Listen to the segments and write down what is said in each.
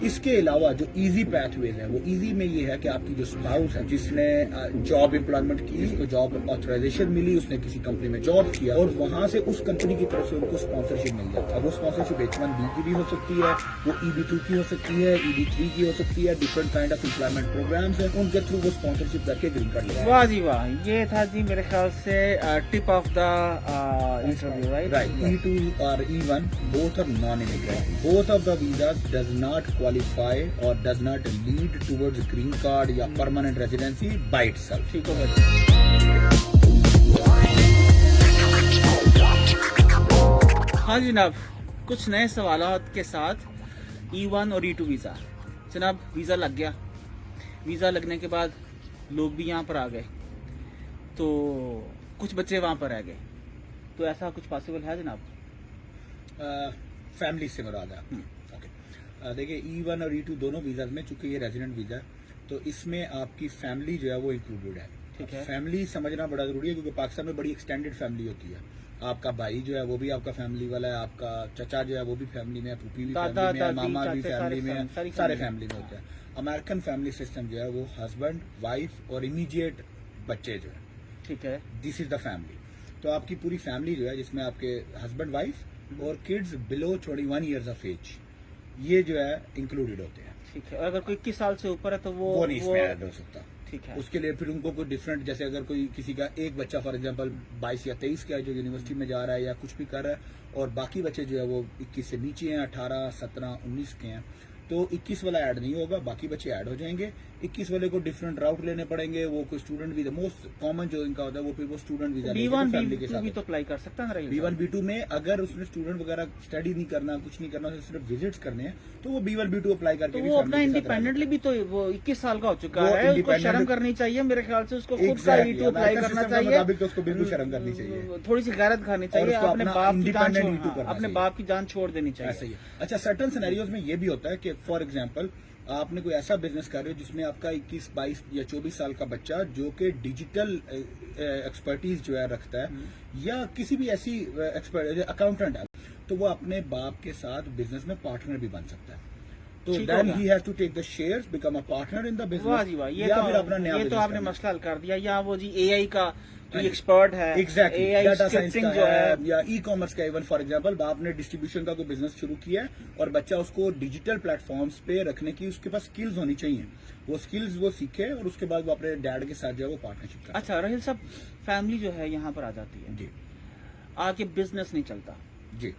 इसके अलावा जो इजी पैथवेज है, वो इजी में ये है कि आपकी जो स्पाउस है जिसने जॉब एम्प्लॉयमेंट की, उसको जॉब ऑथराइजेशन मिली, उसने किसी कंपनी में जॉब किया और वहां से उस कंपनी की तरफ से उनको स्पॉन्सरशिप मिल जाता है। वो स्पॉन्सरशिप H1B की भी हो सकती है, वो EB2 की हो सकती है, EB3 की हो सकती है, different kind of employment programs है, उनके थ्रू वो स्पॉन्सरशिप करके ग्रीन कार्ड लेगा। वाह जी वाह, ये था जी मेरे ख्याल से tip of the interview, Right. E2 or E1, both are non-immigrant. Both of the visas does not qualify or does not lead towards green card या permanent residency by itself. ठीक हो गया। हाँ जनाब, कुछ नए सवालात के साथ E1 और E2 वीज़ा। जनाब वीज़ा लग गया, वीज़ा लगने के बाद लोग भी यहाँ पर आ गए, तो कुछ बच्चे वहाँ पर रह गए, तो ऐसा कुछ पॉसिबल है जनाब? फैमिली से मुराद है। ओके, देखिए E1 और E2 दोनों वीजा में, चूंकि ये रेजिडेंट वीजा है, तो इसमें आपकी फैमिली जो है वो इंक्लूडेड है। ठीक है। फैमिली समझना बड़ा जरूरी है, क्योंकि पाकिस्तान में बड़ी एक्सटेंडेड फैमिली होती है। आपका भाई जो है वो भी आपका फैमिली वाला है, आपका चचा जो है वो भी फैमिली में है, फूफी भी फैमिली में है, मामा भी फैमिली में है, सारे फैमिली में होते हैं। अमेरिकन फैमिली सिस्टम जो है वो हस्बैंड, वाइफ और इमीडिएट बच्चे जो है, ठीक है, दिस इज द फैमिली। तो आपकी पूरी फैमिली जो है, जिसमें आपके हस्बैंड, वाइफ और kids below 21 years of age, ये जो है इंक्लूडेड होते हैं। ठीक है। और अगर कोई 21 साल से ऊपर है तो वो नहीं इसमें ऐड हो सकता। ठीक है। उसके लिए फिर उनको कोई डिफरेंट, जैसे अगर कोई किसी का एक बच्चा फॉर एग्जांपल 22 या 23 का है जो यूनिवर्सिटी में जा रहा है या कुछ भी कर रहा है, और बाकी बच्चे जो है वो 21 से नीचे हैं, 18, 17, 19 के हैं, तो 21 वाला ऐड नहीं होगा, बाकी बच्चे ऐड हो जाएंगे। 21 वाले को डिफरेंट राउट लेने पड़ेंगे, वो कोई स्टूडेंट वीजा, मोस्ट कॉमन जो इनका होता है वो फिर वो स्टूडेंट वीजा B1 फैमिली के B2 साथ। भी तो अप्लाई कर सकता है ना? B1 B2 में अगर उसने स्टूडेंट वगैरह स्टडी नहीं करना, कुछ नहीं करना, सिर्फ विजिट्स करने हैं, तो वो B1 B2 अप्लाई करके तो भी वो अपना family के साथ इंडिपेंडेंटली भी तो वो 21 साल का हो चुका वो है, उसको independent- शर्म करनी चाहिए मेरे ख्याल से, उसको खुद का Exactly, E2 अप्लाई American करना system के चाहिए। मुताबिक तो उसको बिल्कुल शर्म करनी चाहिए, थोड़ी सी गैरत दिखानी चाहिए, उसको अपने अपना बाप की जान independent E2 करना अपने चाहिए। बाप की जान छोड़ देनी ऐसा चाहिए। ही है। अच्छा, सर्टन सिनेरियोज में ये भी होता है कि फॉर एग्जांपल आपने कोई ऐसा बिजनेस कर रहे हो जिसमें आपका 21, 22 या 24 साल का बच्चा जो कि डिजिटल एक्सपर्टीज जो है रखता है, या किसी भी ऐसी अकाउंटेंट है, तो वो अपने बाप के साथ बिजनेस में पार्टनर भी बन सकता है। तो ठीक देन होगा। He has to take the shares, become a partner in the वाह जी वाह, बिजनेस, या फिर अपना नया ये तो business आपने करना। मसला हल कर दिया। या वो जी AI का कोई एक्सपर्ट है, exactly, AI data science scripting का जो है, या ई कॉमर्स का, इवन फॉर एग्जांपल आपने डिस्ट्रीब्यूशन का कोई बिजनेस शुरू किया है और बच्चा उसको डिजिटल प्लेटफॉर्म्स पे रखने की उसके पास स्किल्स होनी चाहिए, वो स्किल्स वो सीखे और उसके बाद वो अपने डैड के साथ जो है वो पार्टनरशिप करे। अच्छा राहिल साहब, फैमिली जो है यहाँ पर आ जाती है, जी आके बिजनेस नहीं चलता, जी,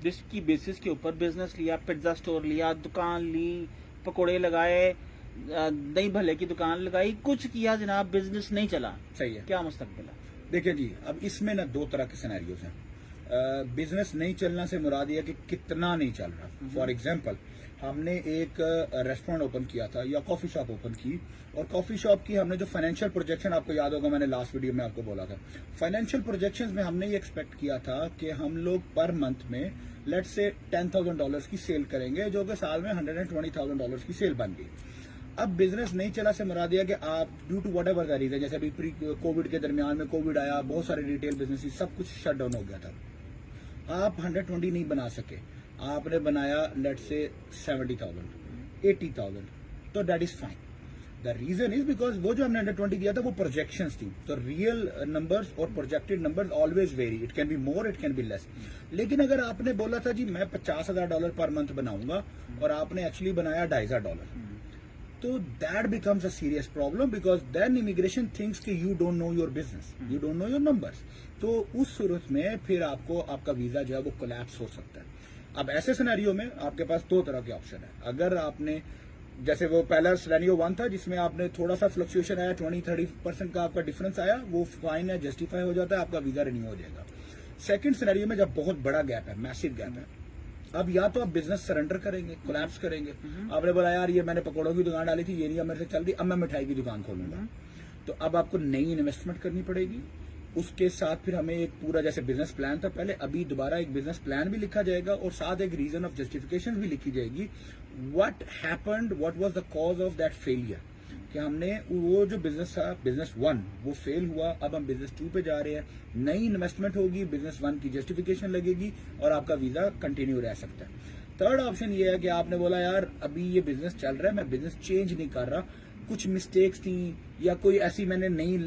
जिसकी बेसिस के ऊपर बिजनेस लिया, पिज्जा स्टोर लिया, दुकान ली, पकोड़े लगाए, दही भल्ले की दुकान लगाई, कुछ किया जनाब, बिजनेस नहीं चला, सही है। क्या मुस्तकबिल है? देखिए जी, अब इसमें ना दो तरह के सिनेरियोज हैं। बिजनेस नहीं चलना से मुराद ये है कि कितना नहीं चल रहा। फॉर एग्जांपल हमने एक रेस्टोरेंट ओपन किया था या कॉफी शॉप ओपन की, और कॉफी शॉप की हमने जो फाइनेंशियल प्रोजेक्शन, आपको याद होगा मैंने लास्ट वीडियो में आपको बोला था, फाइनेंशियल प्रोजेक्शंस में हमने ये एक्सपेक्ट किया था कि हम लोग पर मंथ में लेट्स से $10,000 की सेल करेंगे, जो कि साल में $120,000 की सेल बन गई। अब बिजनेस नहीं चला से मुराद दिया कि आप due to whatever the reason, जैसे अभी प्री कोविड के दरमियान में कोविड आया, बहुत सारे रिटेल बिजनेस सब कुछ शट डाउन हो गया था, आप 120 नहीं बना सके, आपने बनाया लेट से 70,000, 80,000, तो that is fine. The reason is because वो जो हमने 120 दिया था वो प्रोजेक्शंस थी, तो रियल नंबर्स और projected numbers always very, it can be more, it can be less. लेकिन अगर आपने बोला था जी मैं $50,000 पर मंथ बनाऊंगा और आपने एक्चुअली बनाया $2,500, तो that becomes a serious problem, because then immigration thinks कि you don't know your business, you don't know your numbers. तो उस सूरत में फिर आपको आपका वीजा जो है वो कोलैप्स हो सकता है। अब ऐसे सिनेरियो में आपके पास दो तरह के ऑप्शन है। अगर आपने, जैसे वो पहला सिनेरियो 1 था जिसमें आपने थोड़ा सा फ्लक्चुएशन आया, 20-30% का आपका डिफरेंस आया, वो फाइन है, जस्टिफाई हो जाता है, आपका वीजा रिन्यू हो जाएगा। सेकंड सिनेरियो में जब बहुत बड़ा गैप है, मैसिव गैप है, अब या तो आप बिजनेस सरेंडर करेंगे, कोलैप्स करेंगे, आपने बोला यार ये मैंने पकौड़ों की दुकान डाली थी, ये नहीं मेरे से चल रही, अब मैं मिठाई की दुकान खोलूंगा, तो अब आपको नई इन्वेस्टमेंट करनी पड़ेगी। उसके साथ फिर हमें एक पूरा, जैसे बिजनेस प्लान था पहले, अभी दोबारा एक बिजनेस प्लान भी लिखा जाएगा और साथ एक रीजन ऑफ जस्टिफिकेशन भी लिखी जाएगी, what happened, what was the cause of that failure, कि हमने वो जो बिजनेस था, बिजनेस 1 वो फेल हुआ, अब हम बिजनेस 2 पे जा रहे हैं, नई इन्वेस्टमेंट होगी, बिजनेस 1 की जस्टिफिकेशन लगेगी और आपका वीजा कंटिन्यू रह सकता है। थर्ड ऑप्शन ये है कि आपने बोला यार अभी ये बिजनेस चल रहा है, मैं बिजनेस चेंज नहीं कर रहा, कुछ मिस्टेक्स थी या कोई ऐसी मैंने नई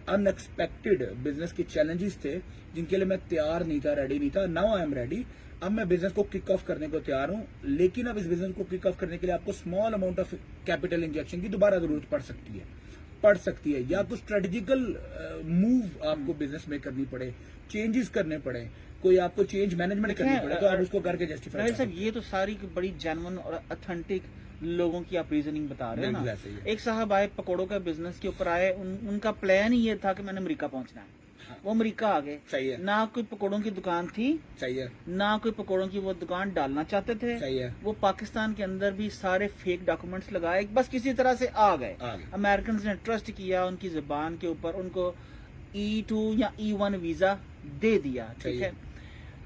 अनएक्सपेक्टेड बिजनेस के चैलेंजेस थे जिनके लिए मैं तैयार नहीं था, रेडी नहीं था। नाउ आई एम रेडी, अब मैं बिजनेस को किक ऑफ करने को तैयार हूं, लेकिन अब इस बिजनेस को किक ऑफ करने के लिए आपको small amount of capital injection की दोबारा जरूरत पड़ सकती है या कुछ स्ट्रेटेजिकल मूव आपको बिजनेस में करनी पड़े, चेंजेस करने पड़े, कोई आपको चेंज मैनेजमेंट करनी पड़े, तो आप उसको करके जस्टिफाई राहिल साहब ये तो सारी बड़ी जेन्युइन और ऑथेंटिक लोगों की आप रीजनिंग बता रहे हैं बिल्कुल ना। ऐसे ही है। एक साहब आए पकौड़ों का बिजनेस के ऊपर आए, उनका प्लान ही ये था कि मैंने अमेरिका पहुंचना है। वो अमेरिका आ गए, सही है, ना कोई पकौड़ों की दुकान थी, सही है, ना कोई पकौड़ों की वो दुकान डालना चाहते थे। सही है, वो पाकिस्तान के अंदर भी सारे फेक डॉक्यूमेंट्स लगाए, बस किसी तरह से आ गए। आगे अमेरिकन ने ट्रस्ट किया उनकी जुबान के ऊपर, उनको E2 या E1 वीजा दे दिया, ठीक सही है।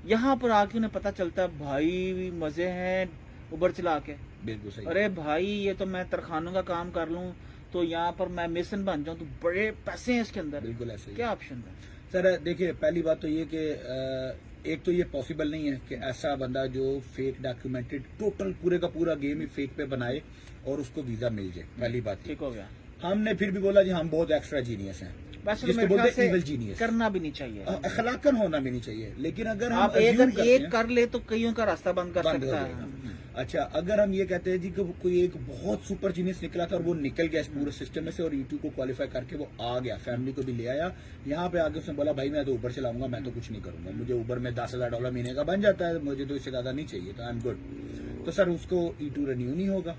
यहाँ पर आके उन्हें पता चलता है भाई मजे हैं उबर चला के, बिल्कुल सही। अरे भाई ये तो मैं तरखानों का काम कर लूं तो यहाँ पर मैं मेसन बन जाऊं तो बड़े पैसे हैं इसके अंदर। बिल्कुल ऐसे ही क्या ऑप्शन है? सर देखिए, पहली बात तो ये कि एक तो ये पॉसिबल नहीं है कि ऐसा बंदा जो फेक डॉक्यूमेंटेड टोटल पूरे का पूरा गेम ही फेक पे बनाए और उसको वीजा मिल जाए। पहली बात ठीक हो गया। हमने फिर भी बोला जी हम बहुत एक्स्ट्रा जीनियस हैं, वैसे तो जिसको मेरे ख्याल बोलते हैं से evil genius। करना भी नहीं चाहिए। अखलाकन होना भी नहीं चाहिए, लेकिन अगर हम आप assume करते एक हैं- कर ले तो कईयों का रास्ता बंद कर बंद हो सकता जाएगा। है। अच्छा, अगर हम ये कहते हैं जी कि कोई एक बहुत सुपर जीनियस निकला था और वो निकल गया इस पूरे सिस्टम में से और E2 को क्वालिफाई करके वो आ गया, फैमिली को भी ले आया, यहाँ पे आके उसने बोला भाई मैं तो ऊबर चलाऊंगा, मैं तो कुछ नहीं करूंगा, मुझे ऊबर में $10,000 महीने का बन जाता है, मुझे तो इससे ज्यादा नहीं चाहिए, तो आई एम गुड। तो सर उसको E2 रिन्यू नहीं होगा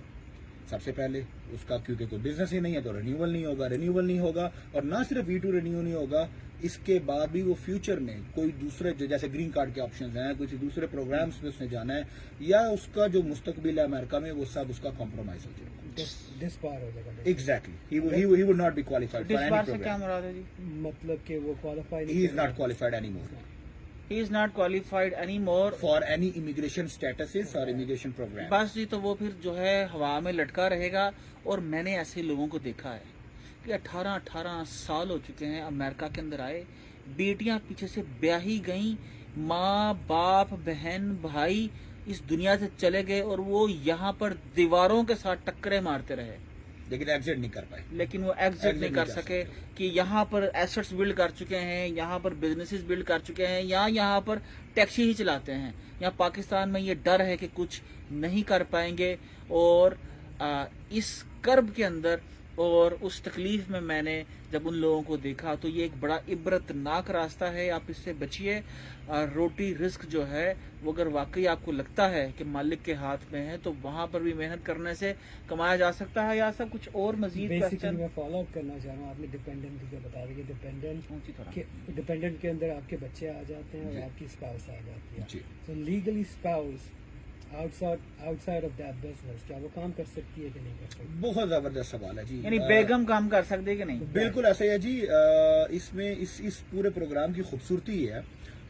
सबसे पहले उसका, क्योंकि कोई बिजनेस ही नहीं है तो रिन्यूअल नहीं होगा। और ना सिर्फ E2 रिन्यू नहीं होगा, इसके बाद भी वो फ्यूचर में कोई दूसरे जैसे ग्रीन कार्ड के ऑप्शंस हैं, कुछ दूसरे प्रोग्राम्स में उसने जाना है या उसका जो मुस्तकबिल है अमेरिका में वो सब उसका कॉम्प्रोमाइज हो जाएगा, डिसबार हो जाएगा। Exactly he would not be qualified for इस एनी बार से क्या प्रोग्राम, मुराद है जी? मतलब कि वो qualify he is not qualified any more he is not qualified any more for any immigration statuses और इमिग्रेशन प्रोग्राम। बस जी, तो वो फिर जो है हवा में लटका रहेगा। और मैंने ऐसे लोगों को देखा है कि 18 साल हो चुके हैं अमेरिका के अंदर आए, बेटियां पीछे से ब्याही गई, माँ बाप बहन भाई इस दुनिया से चले गए और वो यहाँ पर दीवारों के साथ टक्करे मारते रहे, लेकिन एग्जिट नहीं कर पाए। लेकिन वो एग्जिट नहीं कर सके। कि यहाँ पर एसेट्स बिल्ड कर चुके हैं, यहाँ पर बिजनेसेस बिल्ड कर चुके हैं, यहाँ पर टैक्सी ही चलाते हैं। यहाँ पाकिस्तान में ये डर है कि कुछ नहीं कर पाएंगे। और इस कर्ब के अंदर और उस तकलीफ में मैंने जब उन लोगों को देखा तो ये एक बड़ा इबरतनाक रास्ता है, आप इससे बचिए। रोटी रिस्क जो है वो अगर वाकई आपको लगता है कि मालिक के हाथ में है तो वहां पर भी मेहनत करने से कमाया जा सकता है। या सब कुछ और मजीद बेसिकली मैं फॉलो अप करना चाह रहा हूँ, आपने डिपेंडेंट की बता दी कि डिपेंडेंट के अंदर आपके बच्चे आ जाते हैं और आपकी स्पाउस आ जाती है। तो legally spouse outside of that business क्या वो काम कर सकती है कि नहीं कर सकती? बहुत जबरदस्त सवाल है जी। यानी बेगम काम कर सकती है कि नहीं? बिल्कुल ऐसा ही है जी। इसमें इस पूरे प्रोग्राम की खूबसूरती ये है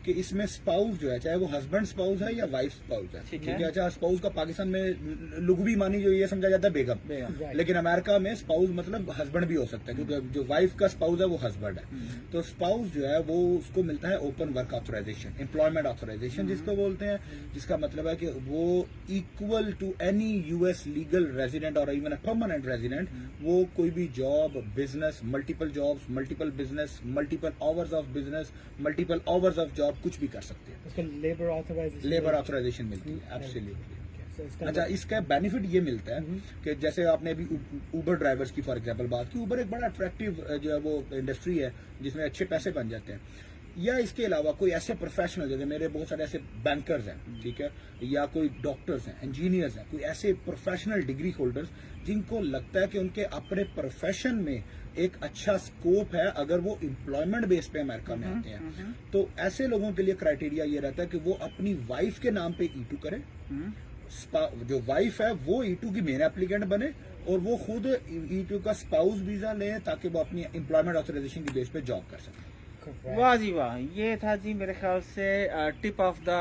कि इसमें स्पाउस जो है, चाहे वो हस्बैंड स्पाउस है या वाइफ स्पाउस है, ठीक ठीक है। है। अच्छा, स्पाउस का पाकिस्तान में लुगवी मानी जो ये समझा जाता है बेगम, Right. लेकिन अमेरिका में स्पाउस मतलब हस्बैंड भी हो सकता है, क्योंकि जो वाइफ का स्पाउस है वो हस्बैंड है। तो स्पाउस जो है वो उसको मिलता है open work authorization, employment authorization जिसको बोलते हैं, जिसका मतलब है कि वो equal to any US legal resident और इवन अ परमानेंट रेजिडेंट, वो कोई भी job, business, multiple jobs, multiple business, multiple hours of business, multiple hours of job कुछ भी कर सकते हैं। उसको लेबर ऑथराइजेशन मिलती है, एब्सोल्युटली। So अच्छा, इसका बेनिफिट ये मिलता है कि जैसे आपने अभी उबर ड्राइवर्स की फॉर एग्जांपल बात की, उबर एक बड़ा अट्रैक्टिव जो है वो इंडस्ट्री है जिसमें अच्छे पैसे बन जाते हैं। या इसके अलावा कोई ऐसे प्रोफेशनल, जैसे मेरे बहुत सारे ऐसे बैंकर्स हैं, ठीक है, या कोई डॉक्टर्स हैं, इंजीनियर्स हैं, कोई ऐसे प्रोफेशनल डिग्री होल्डर्स जिनको लगता है कि उनके अपने प्रोफेशन में एक अच्छा स्कोप है अगर वो एम्प्लॉयमेंट बेस पे अमेरिका में आते हैं, तो ऐसे लोगों के लिए क्राइटेरिया ये रहता है कि वो अपनी वाइफ के नाम पे E2 करें, जो वाइफ है वो E2 की मेन एप्लीकेंट बने और वो खुद E2 का स्पाउस वीजा ले ताकि वो अपनी एम्प्लॉयमेंट ऑथराइजेशन की बेस पे जॉब कर सके। वाह जी वाह, ये था जी मेरे ख्याल से tip of the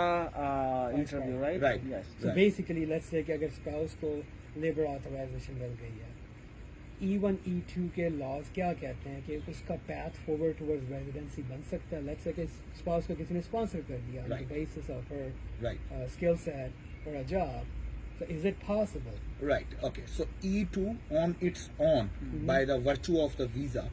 interview, right? Right. So basically let's say कि अगर स्पाउस को लेबर ऑथराइजेशन मिल गई है, E1 E2 के लॉज क्या कहते हैं कि उसका पैथ फॉरवर्ड टुवर्ड्स रेजिडेंसी बन सकता है। लेट्स से कि स्पाउस को किसी ने स्पॉन्सर कर दिया on the Right. Basis of her right, skill set for a job. So is it possible? Right. Okay. So E2 on its own, by the virtue of the visa,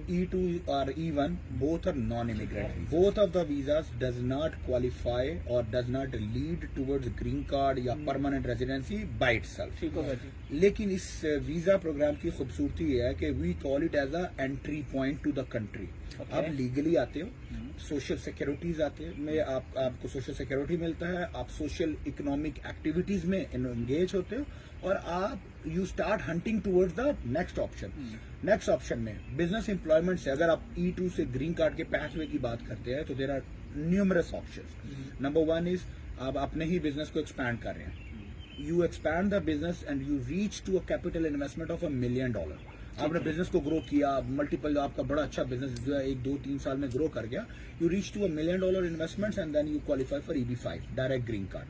E2 or E1, both are non-immigrant. Both of the visas does not qualify or does not lead towards green card या permanent residency by itself. ठीक होगा जी. लेकिन इस visa programme की खूबसूरती ये है कि we call it as a entry point to the country. आप लीगली आते हो, सोशल सिक्योरिटीज आते हैं में आपको सोशल सिक्योरिटी मिलता है, आप सोशल इकोनॉमिक एक्टिविटीज में एंगेज होते हो और आप you start hunting towards the next option. Next option में बिजनेस एम्प्लॉयमेंट से अगर आप E2 से ग्रीन कार्ड के पाथवे की बात करते हैं तो there are numerous options. Number 1 is आप अपने ही बिजनेस को एक्सपैंड कर रहे हैं. You expand the business and you reach to a capital investment of $1 million. आपने बिजनेस को ग्रो किया, मल्टीपल आपका बड़ा अच्छा बिजनेस जो है 1-2-3 साल में ग्रो कर गया. You reach to $1 million investments and then you qualify for EB5 direct green card.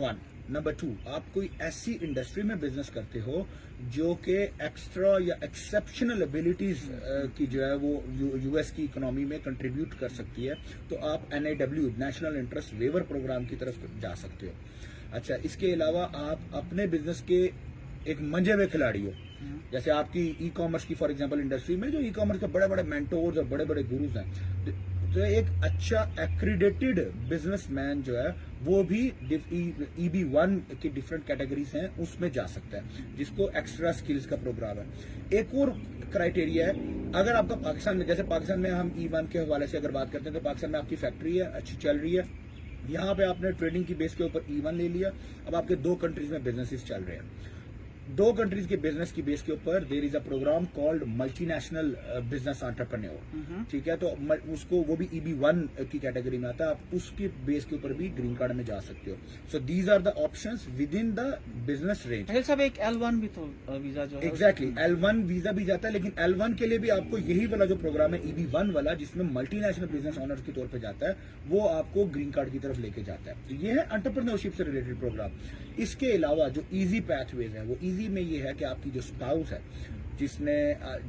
1. Number 2, आप कोई ऐसी इंडस्ट्री में बिजनेस करते हो जो कि एक्स्ट्रा या एक्सेप्शनल एबिलिटीज की जो है वो यूएस की इकोनॉमी में कंट्रीब्यूट कर सकती है, तो आप NIW national interest waiver program की तरफ जा सकते हो. अच्छा, इसके अलावा आप अपने बिजनेस के एक मंजे हुए खिलाड़ी हो, जैसे आपकी ई-कॉमर्स की फॉर एग्जांपल इंडस्ट्री में जो ई-कॉमर्स के बड़े बड़े मेंटोर्स और बड़े बड़े गुरुज हैं, तो एक अच्छा एक्रीडेटेड बिजनेसमैन जो है वो भी EB1 की डिफरेंट कैटेगरीज हैं उसमें जा सकता है, जिसको एक्स्ट्रा स्किल्स का प्रोग्राम है. एक और क्राइटेरिया है, अगर आपका पाकिस्तान में, जैसे पाकिस्तान में हम E1 के हवाले से अगर बात करते हैं तो पाकिस्तान में आपकी फैक्ट्री है, अच्छी चल रही है, यहाँ पे आपने ट्रेडिंग की बेस के ऊपर E1 ले लिया. अब आपके 2 कंट्रीज में बिजनेसेस चल रहे हैं. 2 कंट्रीज के बिजनेस की बेस के ऊपर there is a program called multinational business entrepreneur. ठीक है, तो उसको वो भी EB1 की कैटेगरी में आता है. आप उसके बेस के ऊपर भी ग्रीन कार्ड में जा सकते हो. So these are the options within the business range. सब एक L1 भी तो वीजा जो है एग्जैक्टली L1 वीजा भी जाता है, लेकिन L1 के लिए भी आपको यही वाला जो प्रोग्राम है EB1 वाला, जिसमें मल्टीनेशनल बिजनेस ऑनर के तौर पे जाता है, वो आपको ग्रीन कार्ड की तरफ लेके जाता है. तो ये है एंटरप्रेन्योरशिप से रिलेटेड प्रोग्राम. इसके अलावा जो इजी पैथवेज है, वो इजी में ये है कि आपकी जो स्पाउस है जिसने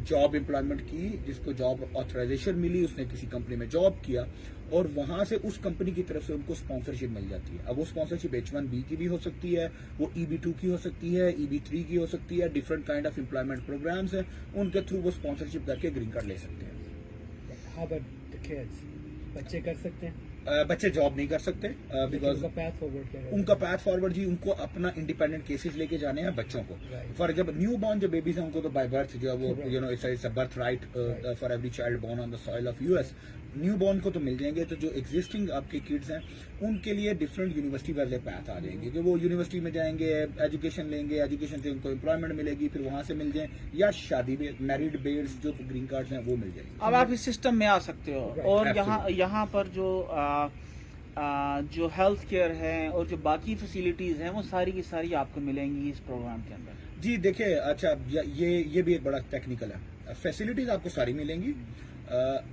जॉब एम्प्लॉयमेंट की, जिसको जॉब ऑथराइजेशन मिली, उसने किसी कंपनी में जॉब किया और वहां से उस कंपनी की तरफ से उनको स्पॉन्सरशिप मिल जाती है. अब वो स्पॉन्सरशिप H1B की भी हो सकती है, वो EB2 की हो सकती है, EB3 की हो सकती है. Different kind of employment programs हैं, उनके थ्रू वो स्पॉन्सरशिप करके ग्रीन कार्ड ले सकते हैं. How about the kids? बच्चे कर सकते हैं? बच्चे जॉब नहीं कर सकते बिकॉज उनका पैथ फॉरवर्ड क्या है? उनका पैथ फॉरवर्ड जी, उनको अपना इंडिपेंडेंट केसेस लेके जाने हैं बच्चों को. फॉर एग्जाम्पल न्यू बॉर्न जो बेबीज हैं उनको तो बाय बर्थ जो है वो you know it's a birth right for every child born on the soil of US. New born को तो मिल जाएंगे. तो जो एग्जिस्टिंग आपके किड्स हैं उनके लिए डिफरेंट यूनिवर्सिटी वाले पैथ आ जाएंगे, कि वो यूनिवर्सिटी में जाएंगे, एजुकेशन लेंगे, एजुकेशन से उनको एम्प्लॉयमेंट मिलेगी, फिर वहां से मिल जाए, या शादी में मैरिड बेड्स जो ग्रीन कार्ड्स हैं वो मिल जाएंगे. अब आप इस सिस्टम में आ सकते हो. और यहाँ पर जो हेल्थ केयर है और जो बाकी फैसिलिटीज हैं वो सारी की सारी आपको मिलेंगी इस प्रोग्राम के अंदर. जी देखिए, अच्छा ये भी एक बड़ा टेक्निकल है. फैसिलिटीज आपको सारी मिलेंगी,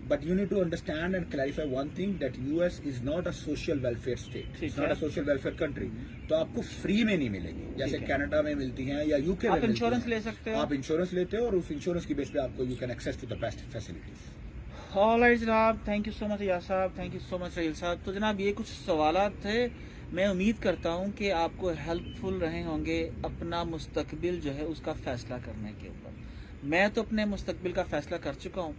but you need to understand and clarify one thing, that US is not a social welfare state, it's not a social welfare country. तो आपको फ्री में नहीं मिलेंगी जैसे कनाडा में मिलती हैं या UK में. आप इंश्योरेंस ले सकते हो, आप इंश्योरेंस लेते हो और उस इंश्योरेंस की बेस पे आपको you can access to the best facilities. Alright जनाब, थैंक यू सो मच या साहब, thank you so much Raheel साहब. तो जनाब ये कुछ सवालात थे, मैं उम्मीद करता हूँ कि आपको हेल्पफुल रहे होंगे अपना मुस्तकबिल जो है उसका फैसला करने के ऊपर. मैं तो अपने मुस्तकबिल का फैसला कर चुका हूँ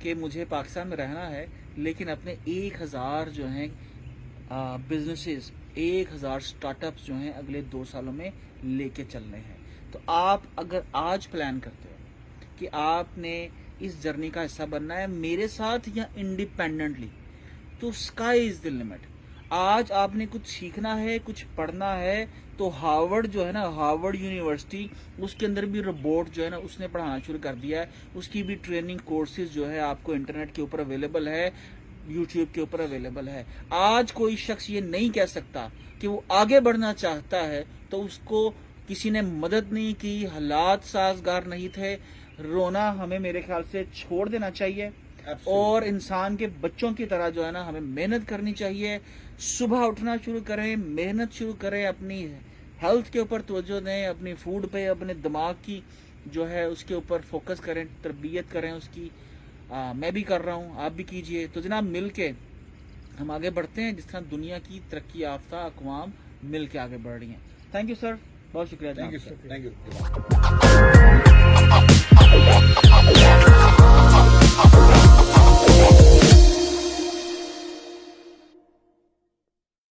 कि मुझे पाकिस्तान में रहना है, लेकिन अपने 1000 जो हैं बिजनेसेस, 1000 स्टार्टअप्स जो हैं अगले 2 सालों में लेके चलने हैं. तो आप अगर आज प्लान करते हो कि आपने इस जर्नी का हिस्सा बनना है मेरे साथ या इंडिपेंडेंटली, तो स्काई इज द लिमिट. आज आपने कुछ सीखना है, कुछ पढ़ना है, तो हार्वर्ड जो है ना, हार्वर्ड यूनिवर्सिटी, उसके अंदर भी रोबोट जो है ना उसने पढ़ाना शुरू कर दिया है. उसकी भी ट्रेनिंग कोर्सेज जो है आपको इंटरनेट के ऊपर अवेलेबल है, यूट्यूब के ऊपर अवेलेबल है. आज कोई शख्स ये नहीं कह सकता कि वो आगे बढ़ना चाहता है तो उसको किसी ने मदद नहीं की, हालात साजगार नहीं थे. रोना हमें मेरे ख्याल से छोड़ देना चाहिए. और इंसान के बच्चों की तरह जो है ना हमें मेहनत करनी चाहिए. सुबह उठना शुरू करें, मेहनत शुरू करें, अपनी हेल्थ के ऊपर तवज्जो दें, अपनी फूड पे, अपने दिमाग की जो है उसके ऊपर फोकस करें, तरबियत करें उसकी. मैं भी कर रहा हूँ, आप भी कीजिए. तो जनाब मिल के हम आगे बढ़ते हैं जिस तरह दुनिया की तरक्की याफ्ता अक़वाम मिल के आगे बढ़ रही हैं। थैंक यू सर, बहुत शुक्रिया थैंक यू जनाब। Sir, thank you.